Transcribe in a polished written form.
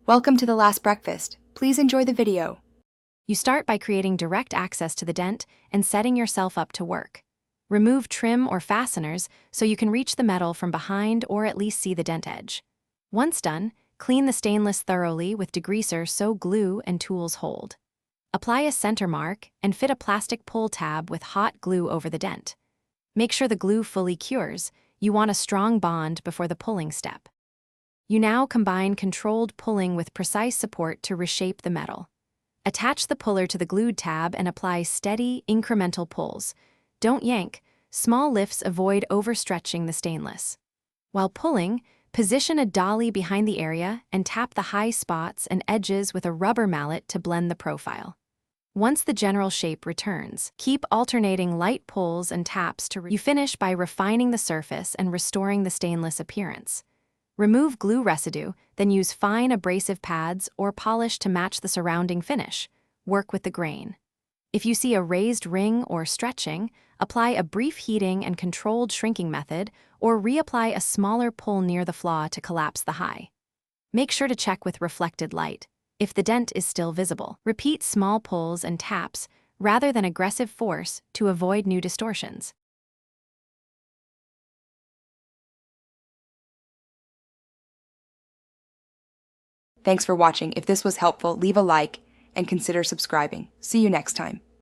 Welcome to the last breakfast. Please enjoy the video. You start by creating direct access to the dent and setting yourself up to work. Remove trim or fasteners so you can reach the metal from behind or at least see the dent edge. Once done, clean the stainless thoroughly with degreaser so glue and tools hold. Apply a center mark and fit a plastic pull tab with hot glue over the dent. Make sure the glue fully cures. You want a strong bond before the pulling step. You now combine controlled pulling with precise support to reshape the metal. Attach the puller to the glued tab and apply steady, incremental pulls. Don't yank. Small lifts avoid overstretching the stainless. While pulling, position a dolly behind the area and tap the high spots and edges with a rubber mallet to blend the profile. Once the general shape returns, keep alternating light pulls and taps you finish by refining the surface and restoring the stainless appearance. Remove glue residue, then use fine abrasive pads or polish to match the surrounding finish. Work with the grain. If you see a raised ring or stretching, apply a brief heating and controlled shrinking method or reapply a smaller pull near the flaw to collapse the high. Make sure to check with reflected light. If the dent is still visible, repeat small pulls and taps rather than aggressive force to avoid new distortions. Thanks for watching. If this was helpful, leave a like and consider subscribing. See you next time.